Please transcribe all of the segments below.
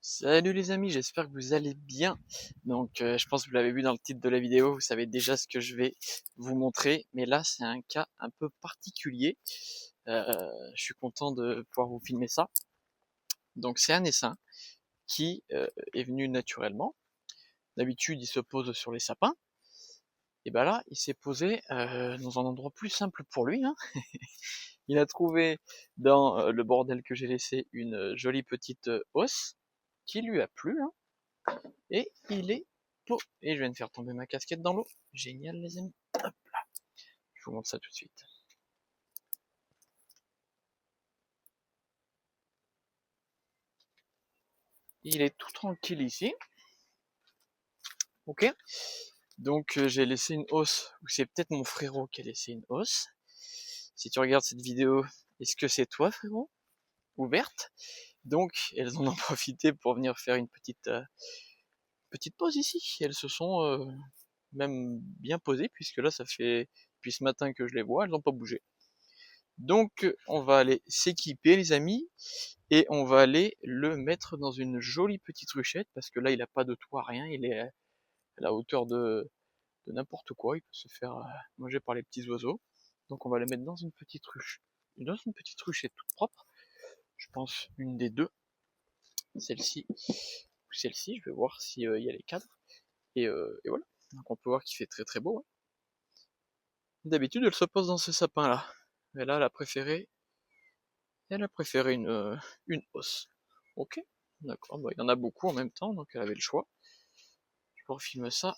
Salut les amis, j'espère que vous allez bien. Je pense que vous l'avez vu dans le titre de la vidéo, vous savez déjà ce que je vais vous montrer, mais là c'est un cas un peu particulier. Je suis content de pouvoir vous filmer ça. Donc c'est un essaim qui est venu naturellement. D'habitude il se pose sur les sapins, et ben là il s'est posé dans un endroit plus simple pour lui, hein. Il a trouvé dans le bordel que j'ai laissé une jolie petite hausse qui lui a plu, hein. Et il est beau. Et je viens de faire tomber ma casquette dans l'eau. Génial les amis. Hop là. Je vous montre ça tout de suite. Il est tout tranquille ici. Ok. Donc j'ai laissé une hausse. Ou c'est peut-être mon frérot qui a laissé une hausse. Si tu regardes cette vidéo, est-ce que c'est toi frérot? Ouverte. Donc elles en ont profité pour venir faire une petite pause ici. Elles se sont même bien posées puisque là ça fait depuis ce matin que je les vois, elles n'ont pas bougé. Donc on va aller s'équiper les amis et on va aller le mettre dans une jolie petite ruchette parce que là il a pas de toit, rien, il est à la hauteur de n'importe quoi, il peut se faire manger par les petits oiseaux. Donc on va le mettre dans une petite ruchette toute propre, je pense une des deux, celle-ci ou celle-ci, je vais voir s'il y a les cadres et voilà. Donc on peut voir qu'il fait très très beau, hein. D'habitude elle se pose dans ce sapin là, mais là elle a préféré une hausse. Ok, d'accord, bah, il y en a beaucoup en même temps, donc elle avait le choix. Je vous refilme ça.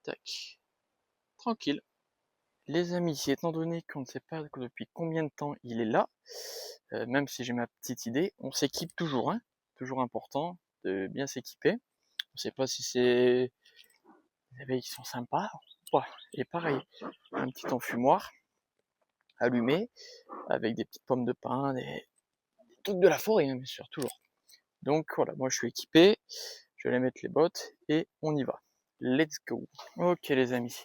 Tac. Tranquille. Les amis, étant donné qu'on ne sait pas depuis combien de temps il est là, même si j'ai ma petite idée, on s'équipe toujours, hein. Toujours important de bien s'équiper. On ne sait pas si c'est les abeilles qui sont sympas. Et pareil, un petit enfumoir allumé avec des petites pommes de pin, des trucs de la forêt, hein, bien sûr, toujours. Donc voilà, moi je suis équipé, je vais aller mettre les bottes et on y va. Let's go. Ok les amis,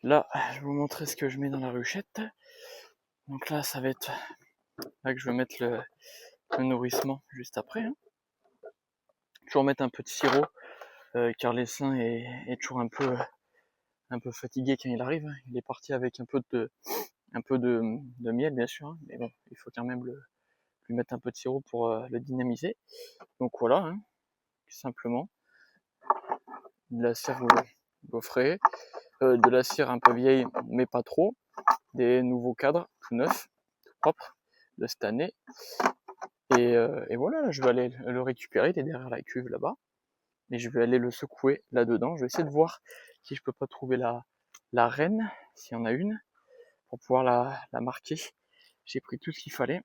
là je vais vous montrer ce que je mets dans la ruchette. Donc là ça va être là que je vais mettre le nourrissement juste après, hein. Je vais remettre un peu de sirop car l'essaim est toujours un peu fatigué quand il arrive, hein. Il est parti avec un peu de miel bien sûr, hein, mais bon, il faut quand même lui mettre un peu de sirop pour le dynamiser. Donc voilà, hein, simplement. De la cire gaufrée, de la cire un peu vieille mais pas trop, des nouveaux cadres tout neufs, tout propres de cette année. Et voilà, je vais aller le récupérer, il est derrière la cuve là-bas. Et je vais aller le secouer là-dedans. Je vais essayer de voir si je peux pas trouver la reine, s'il y en a une, pour pouvoir la marquer. J'ai pris tout ce qu'il fallait.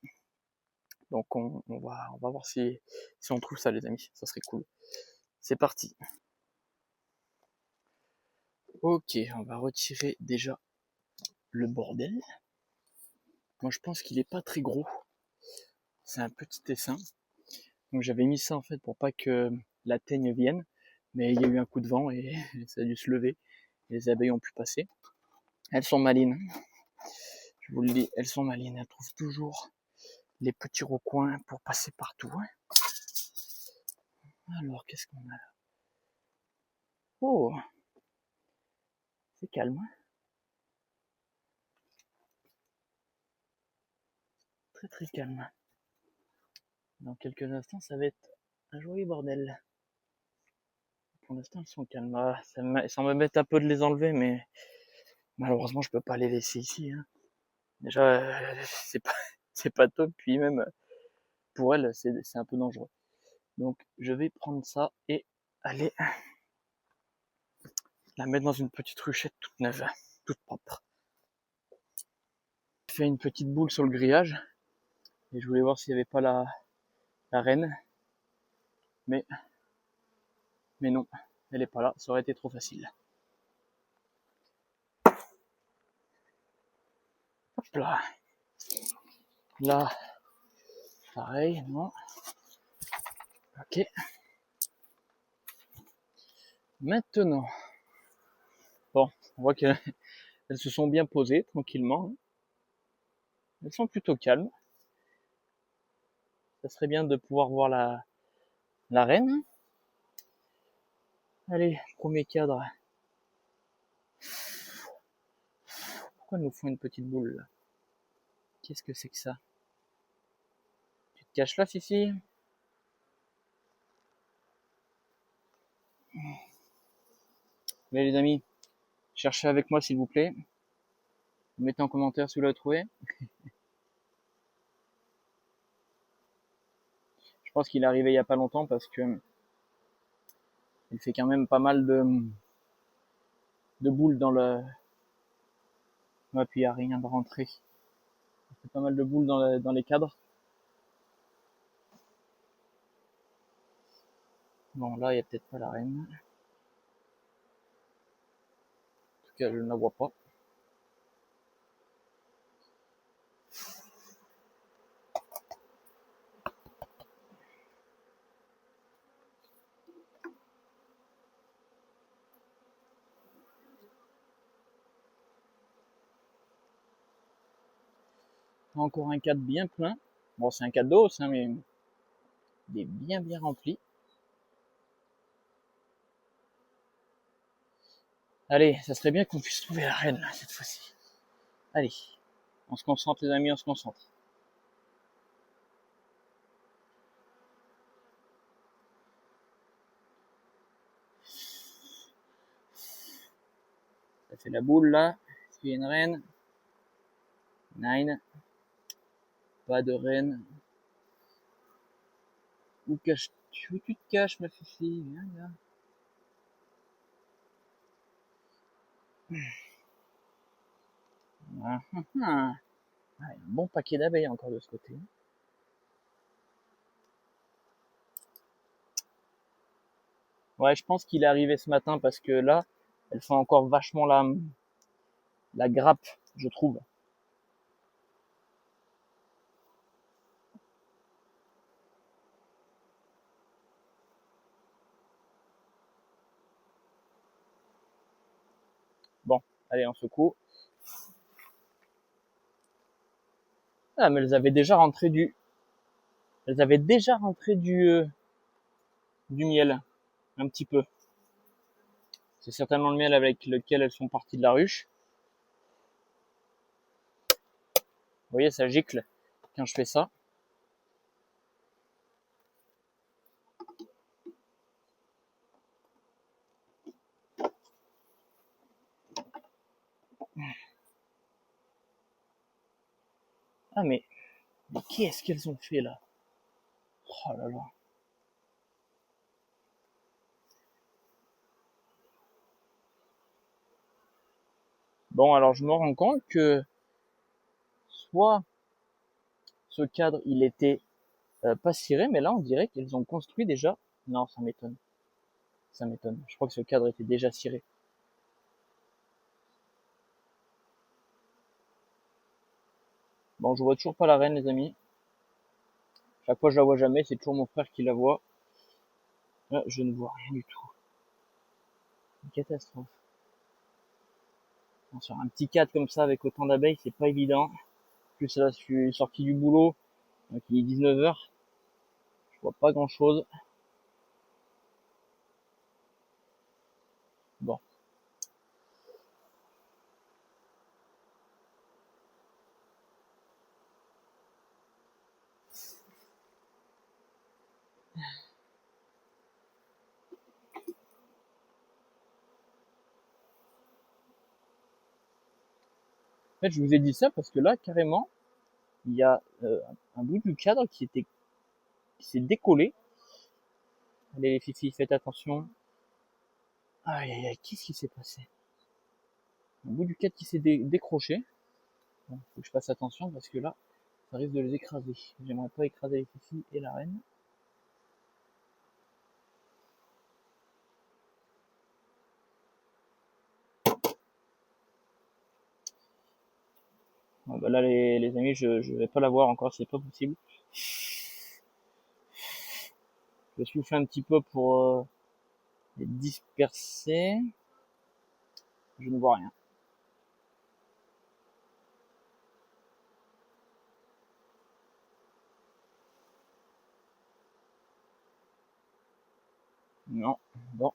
Donc on va voir si on trouve ça les amis, ça serait cool. C'est parti. Ok, on va retirer déjà le bordel. Moi je pense qu'il est pas très gros. C'est un petit essaim. Donc j'avais mis ça en fait pour pas que la teigne vienne. Mais il y a eu un coup de vent et ça a dû se lever. Les abeilles ont pu passer. Elles sont malines. Je vous le dis, elles sont malines. Elles trouvent toujours les petits recoins pour passer partout, hein. Alors, qu'est-ce qu'on a là? Oh, c'est calme, hein. Très très calme. Dans quelques instants, ça va être un joli bordel. Pour l'instant, elles sont calmes. Ah, ça m'embête un peu de les enlever, mais malheureusement, je peux pas les laisser ici, hein. Déjà, c'est pas, c'est pas top, puis même pour elles, c'est un peu dangereux. Donc, je vais prendre ça et aller la mettre dans une petite ruchette toute neuve, toute propre. Je fais une petite boule sur le grillage et je voulais voir s'il n'y avait pas la reine, mais non, elle est pas là, ça aurait été trop facile. Hop là, là, pareil, non. Ok. Maintenant, bon, on voit qu'elles se sont bien posées tranquillement. Elles sont plutôt calmes. Ça serait bien de pouvoir voir la reine. Allez, premier cadre. Pourquoi ils nous font une petite boule là? Qu'est-ce que c'est que ça? Tu te caches là, Fifi? Mais les amis, cherchez avec moi s'il vous plaît. Mettez en commentaire si vous l'avez trouvé. Je pense qu'il est arrivé il y a pas longtemps parce que il fait quand même pas mal de boules dans le... Ouais, puis il n'y a rien de rentré. Il fait pas mal de boules dans les cadres. Bon, là, il n'y a peut-être pas la reine. En tout cas, je ne la vois pas. Encore un cadre bien plein. Bon, c'est un cadre d'os, hein, mais il est bien bien rempli. Allez, ça serait bien qu'on puisse trouver la reine, là, cette fois-ci. Allez, on se concentre, les amis, on se concentre. Ça fait la boule, là. Est-ce qu'il y a une reine? Nine. Pas de reine. Où caches-tu? Où tu te caches, ma fifi? Viens là. Ah, ah, ah. Ah, un bon paquet d'abeilles encore de ce côté. Ouais, je pense qu'il est arrivé ce matin parce que là, elles font encore vachement la grappe, je trouve. Bon, allez, on secoue. Ah, mais elles avaient déjà rentré du miel, un petit peu. C'est certainement le miel avec lequel elles sont parties de la ruche. Vous voyez, ça gicle quand je fais ça. Ah, mais qu'est-ce qu'elles ont fait là? Oh là là. Bon, alors je me rends compte que soit ce cadre, il était pas ciré, mais là, on dirait qu'ils ont construit déjà. Non, ça m'étonne. Ça m'étonne. Je crois que ce cadre était déjà ciré. Bon, je vois toujours pas la reine, les amis. Chaque fois, je la vois jamais. C'est toujours mon frère qui la voit. Là, je ne vois rien du tout. Une catastrophe. Bon, sur un petit cadre comme ça, avec autant d'abeilles, c'est pas évident. En plus, là, je suis sorti du boulot. Donc, il est 19h. Je vois pas grand chose. Bon. En fait, je vous ai dit ça parce que là, carrément, il y a un bout du cadre qui s'est décollé. Allez, les filles, faites attention. Aïe, aïe, aïe, qu'est-ce qui s'est passé? Un bout du cadre qui s'est décroché. Bon, faut que je fasse attention parce que là, ça risque de les écraser. J'aimerais pas écraser les filles et la reine. Ah bah là, les amis, je vais pas la voir encore, c'est pas possible. Je souffle un petit peu pour les disperser. Je ne vois rien. Non, bon,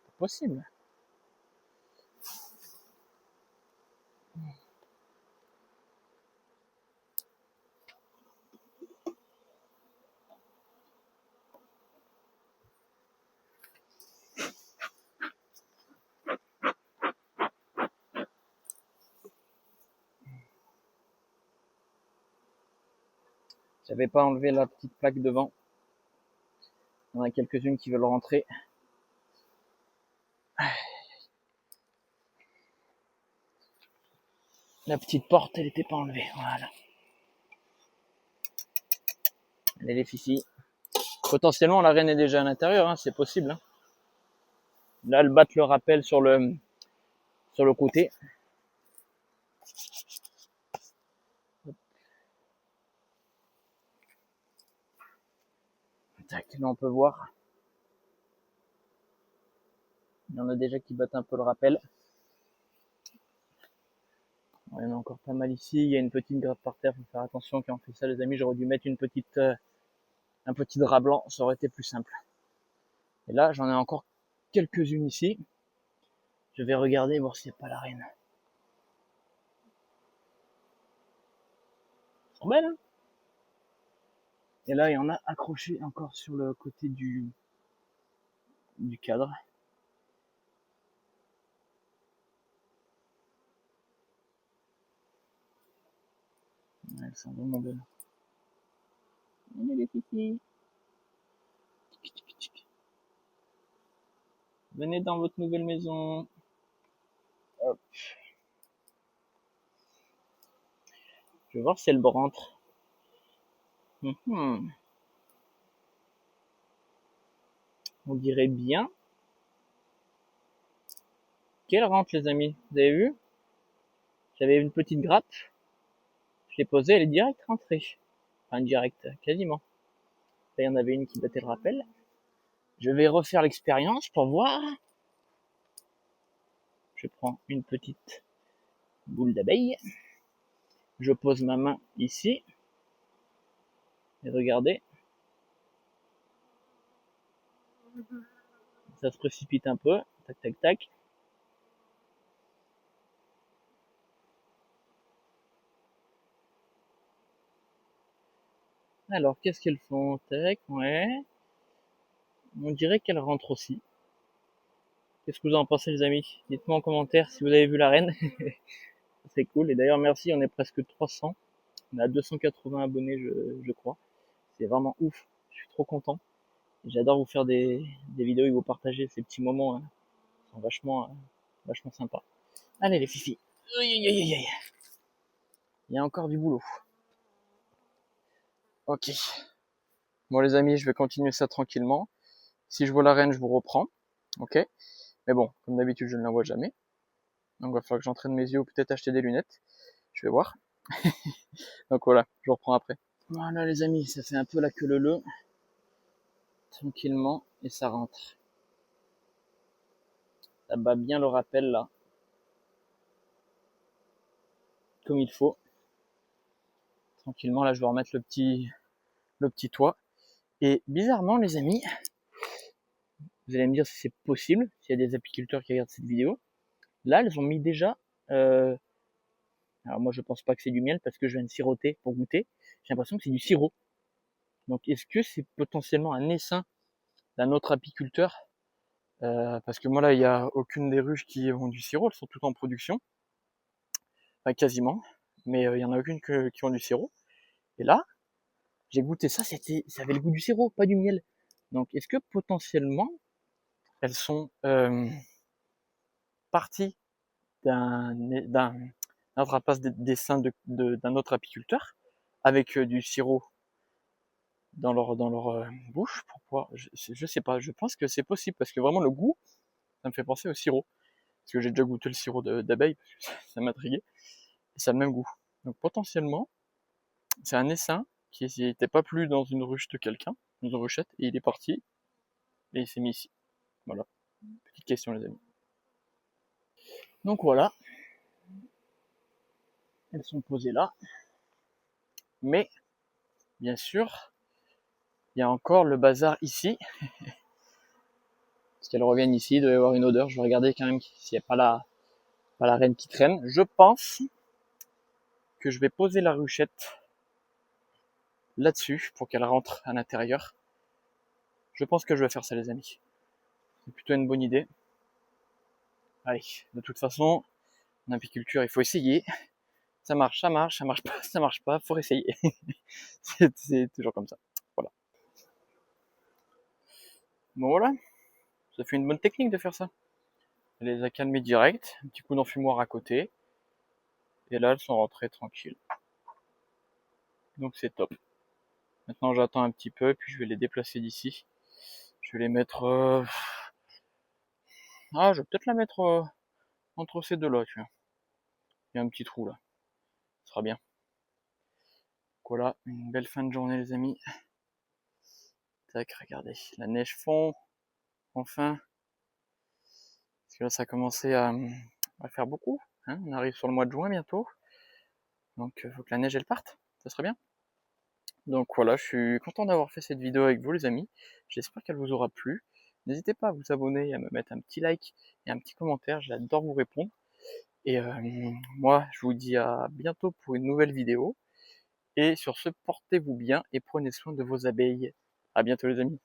pas possible. J'avais pas enlevé la petite plaque devant. Il y en a quelques-unes qui veulent rentrer. La petite porte, elle était pas enlevée. Voilà. Allez les fifi. Potentiellement, la reine est déjà à l'intérieur, hein, c'est possible. Hein. Là, elles battent le rappel sur le côté. Tac, là, on peut voir. Il y en a déjà qui battent un peu le rappel. Il y en a encore pas mal ici. Il y a une petite grappe par terre. Faut faire attention quand on fait ça, les amis. J'aurais dû mettre un petit drap blanc. Ça aurait été plus simple. Et là, j'en ai encore quelques-unes ici. Je vais regarder, voir s'il n'y a pas la reine. Elles sont belles, hein. Et là, il y en a accroché encore sur le côté du cadre. Elles sont vraiment belles. Allez les filles. Venez dans votre nouvelle maison. Hop. Je vais voir si elle rentre. On dirait bien qu'elle rentre, les amis. Vous avez vu? J'avais une petite grappe. Je l'ai posée, elle est direct rentrée. Enfin, direct, quasiment. Là, il y en avait une qui battait le rappel. Je vais refaire l'expérience pour voir. Je prends une petite boule d'abeille. Je pose ma main ici. Et regardez. Ça se précipite un peu. Tac, tac, tac. Alors, qu'est-ce qu'elles font? Tac, ouais. On dirait qu'elles rentrent aussi. Qu'est-ce que vous en pensez, les amis? Dites-moi en commentaire si vous avez vu la reine. C'est cool. Et d'ailleurs, merci, on est presque 300. On a 280 abonnés, je crois. C'est vraiment ouf. Je suis trop content. J'adore vous faire des vidéos et vous partager ces petits moments. Hein. Ils sont vachement sympas. Allez, les fifis. Il y a encore du boulot. Ok. Bon, les amis, je vais continuer ça tranquillement. Si je vois la reine, je vous reprends. Ok. Mais bon, comme d'habitude, je ne la vois jamais. Donc, il va falloir que j'entraîne mes yeux ou peut-être acheter des lunettes. Je vais voir. Donc voilà, je vous reprends après. Voilà, les amis, ça fait un peu la queue leu. Tranquillement, et ça rentre. Ça bat bien le rappel, là. Comme il faut. Tranquillement, là, je vais remettre le petit toit. Et bizarrement, les amis, vous allez me dire si c'est possible, s'il y a des apiculteurs qui regardent cette vidéo. Là, elles ont mis déjà... alors moi, je pense pas que c'est du miel parce que je viens de siroter pour goûter. J'ai l'impression que c'est du sirop. Donc, est-ce que c'est potentiellement un essaim d'un autre apiculteur? Parce que moi, là, il n'y a aucune des ruches qui ont du sirop. Elles sont toutes en production. Enfin, quasiment. Mais il y en a aucune qui ont du sirop. Et là, j'ai goûté ça, ça avait le goût du sirop, pas du miel. Donc, est-ce que potentiellement, elles sont parties d'un rapace d'essaim d'un autre apiculteur avec du sirop dans leur bouche pour pouvoir, je sais pas, je pense que c'est possible parce que vraiment le goût, ça me fait penser au sirop. Parce que j'ai déjà goûté le sirop d'abeille, parce que ça m'intriguait, et ça a le même goût. Donc potentiellement, c'est un essaim qui n'était pas plus dans une ruche de quelqu'un, dans une ruchette, et il est parti, et il s'est mis ici. Voilà. Petite question, les amis. Donc voilà. Elles sont posées là. Mais, bien sûr, Il y a encore le bazar ici. Parce qu'elles reviennent ici, il doit y avoir une odeur. Je vais regarder quand même s'il n'y a pas la reine qui traîne. Je pense que je vais poser la ruchette là-dessus pour qu'elle rentre à l'intérieur. Je pense que je vais faire ça, les amis. C'est plutôt une bonne idée. Allez, de toute façon, en apiculture, il faut essayer. Ça marche pas, ça marche pas, faut essayer. c'est toujours comme ça. Voilà. Bon voilà, ça fait une bonne technique de faire ça. Elle les a calmées direct, un petit coup d'enfumoir à côté. Et là, elles sont rentrées tranquilles. Donc c'est top. Maintenant, j'attends un petit peu, puis je vais les déplacer d'ici. Je vais les mettre... Ah, je vais peut-être la mettre entre ces deux-là, tu vois. Il y a un petit trou là. Ce sera bien. Voilà, une belle fin de journée, les amis. Tac, regardez. La neige fond. Enfin. Parce que là, ça a commencé à faire beaucoup. Hein. On arrive sur le mois de juin bientôt. Donc, il faut que la neige, elle parte. Ça serait bien. Donc voilà, je suis content d'avoir fait cette vidéo avec vous, les amis. J'espère qu'elle vous aura plu. N'hésitez pas à vous abonner et à me mettre un petit like et un petit commentaire. J'adore vous répondre. Et moi, je vous dis à bientôt pour une nouvelle vidéo. Et sur ce, portez-vous bien et prenez soin de vos abeilles. À bientôt, les amis.